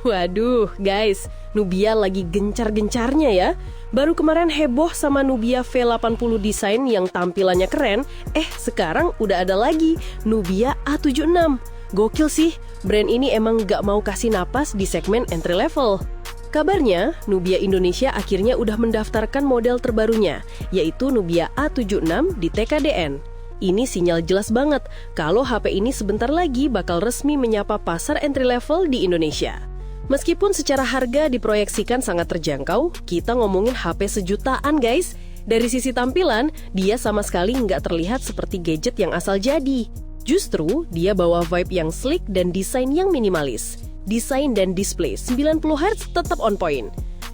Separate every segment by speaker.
Speaker 1: Waduh, guys, Nubia lagi gencar-gencarnya ya. Baru kemarin heboh sama Nubia V80 desain yang tampilannya keren, sekarang udah ada lagi Nubia A76. Gokil sih, brand ini emang gak mau kasih napas di segmen entry level. Kabarnya, Nubia Indonesia akhirnya udah mendaftarkan model terbarunya, yaitu Nubia A76 di TKDN. Ini sinyal jelas banget kalau HP ini sebentar lagi bakal resmi menyapa pasar entry level di Indonesia. Meskipun secara harga diproyeksikan sangat terjangkau, kita ngomongin HP sejutaan guys. Dari sisi tampilan, dia sama sekali nggak terlihat seperti gadget yang asal jadi. Justru, dia bawa vibe yang sleek dan desain yang minimalis. Desain dan display 90Hz tetap on point.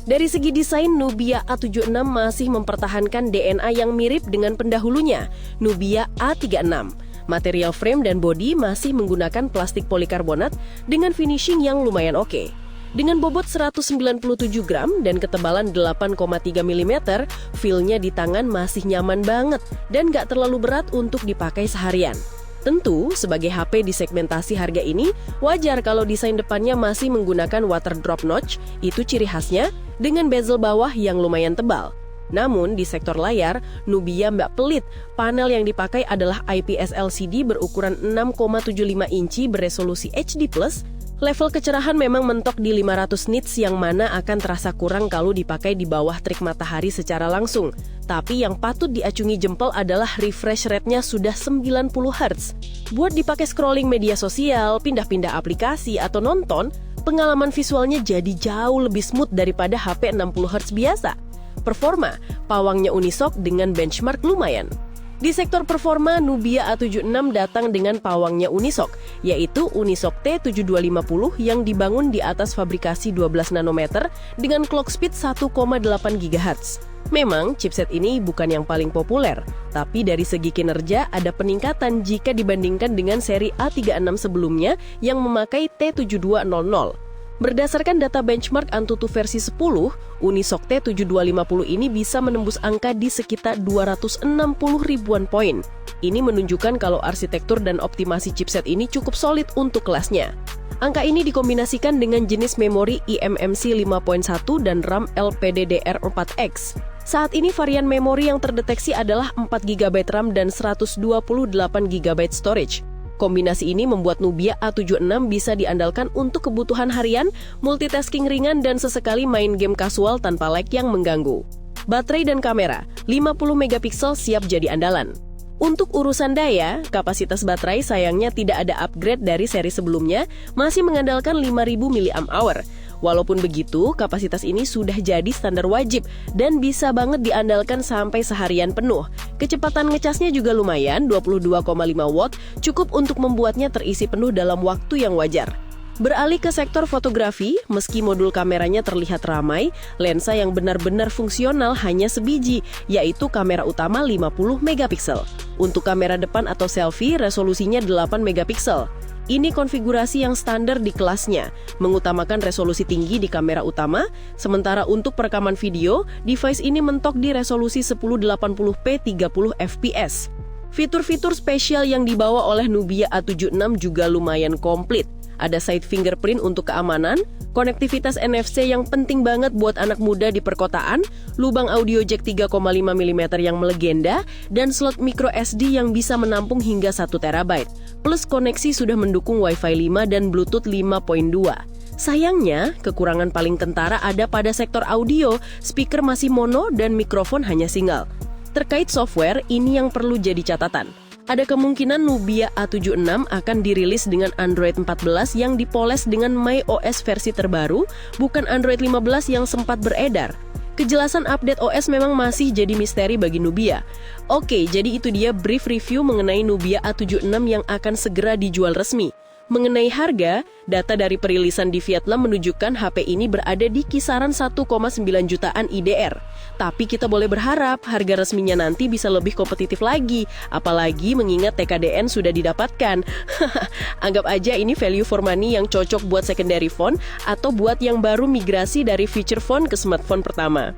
Speaker 1: Dari segi desain, Nubia A76 masih mempertahankan DNA yang mirip dengan pendahulunya, Nubia A36. Material frame dan bodi masih menggunakan plastik polikarbonat dengan finishing yang lumayan oke. Dengan bobot 197 gram dan ketebalan 8,3 mm, feel-nya di tangan masih nyaman banget dan gak terlalu berat untuk dipakai seharian. Tentu, sebagai HP di segmentasi harga ini, wajar kalau desain depannya masih menggunakan water drop notch, itu ciri khasnya, dengan bezel bawah yang lumayan tebal. Namun, di sektor layar, Nubia mbak pelit, panel yang dipakai adalah IPS LCD berukuran 6,75 inci beresolusi HD+. Level kecerahan memang mentok di 500 nits yang mana akan terasa kurang kalau dipakai di bawah terik matahari secara langsung. Tapi yang patut diacungi jempol adalah refresh rate-nya sudah 90 Hz. Buat dipakai scrolling media sosial, pindah-pindah aplikasi, atau nonton, pengalaman visualnya jadi jauh lebih smooth daripada HP 60 Hz biasa. Performa, pawangnya Unisoc dengan benchmark lumayan. Di sektor performa, Nubia A76 datang dengan pawangnya Unisoc, yaitu Unisoc T7250 yang dibangun di atas fabrikasi 12 nanometer dengan clock speed 1,8 GHz. Memang, chipset ini bukan yang paling populer, tapi dari segi kinerja ada peningkatan jika dibandingkan dengan seri A36 sebelumnya yang memakai T7200. Berdasarkan data benchmark Antutu versi 10, Unisoc T7250 ini bisa menembus angka di sekitar 260 ribuan poin. Ini menunjukkan kalau arsitektur dan optimasi chipset ini cukup solid untuk kelasnya. Angka ini dikombinasikan dengan jenis memori eMMC 5.1 dan RAM LPDDR4X. Saat ini varian memori yang terdeteksi adalah 4GB RAM dan 128GB storage. Kombinasi ini membuat Nubia A76 bisa diandalkan untuk kebutuhan harian, multitasking ringan, dan sesekali main game kasual tanpa lag yang mengganggu. Baterai dan kamera, 50 megapiksel siap jadi andalan. Untuk urusan daya, kapasitas baterai sayangnya tidak ada upgrade dari seri sebelumnya, masih mengandalkan 5000 mAh. Walaupun begitu, kapasitas ini sudah jadi standar wajib dan bisa banget diandalkan sampai seharian penuh. Kecepatan ngecasnya juga lumayan, 22,5 watt, cukup untuk membuatnya terisi penuh dalam waktu yang wajar. Beralih ke sektor fotografi, meski modul kameranya terlihat ramai, lensa yang benar-benar fungsional hanya sebiji, yaitu kamera utama 50 megapiksel. Untuk kamera depan atau selfie, resolusinya 8 megapiksel. Ini konfigurasi yang standar di kelasnya, mengutamakan resolusi tinggi di kamera utama, sementara untuk perekaman video, device ini mentok di resolusi 1080p 30 fps. Fitur-fitur spesial yang dibawa oleh Nubia A76 juga lumayan komplit. Ada side fingerprint untuk keamanan, konektivitas NFC yang penting banget buat anak muda di perkotaan, lubang audio jack 3,5 mm yang melegenda, dan slot micro SD yang bisa menampung hingga 1 TB. Plus koneksi sudah mendukung Wi-Fi 5 dan Bluetooth 5.2. Sayangnya, kekurangan paling kentara ada pada sektor audio, speaker masih mono dan mikrofon hanya single. Terkait software, ini yang perlu jadi catatan. Ada kemungkinan Nubia A76 akan dirilis dengan Android 14 yang dipoles dengan MyOS versi terbaru, bukan Android 15 yang sempat beredar. Kejelasan update OS memang masih jadi misteri bagi Nubia. Oke, jadi itu dia brief review mengenai Nubia A76 yang akan segera dijual resmi. Mengenai harga, data dari perilisan di Vietnam menunjukkan HP ini berada di kisaran 1,9 jutaan IDR. Tapi kita boleh berharap harga resminya nanti bisa lebih kompetitif lagi, apalagi mengingat TKDN sudah didapatkan. Anggap aja ini value for money yang cocok buat secondary phone atau buat yang baru migrasi dari feature phone ke smartphone pertama.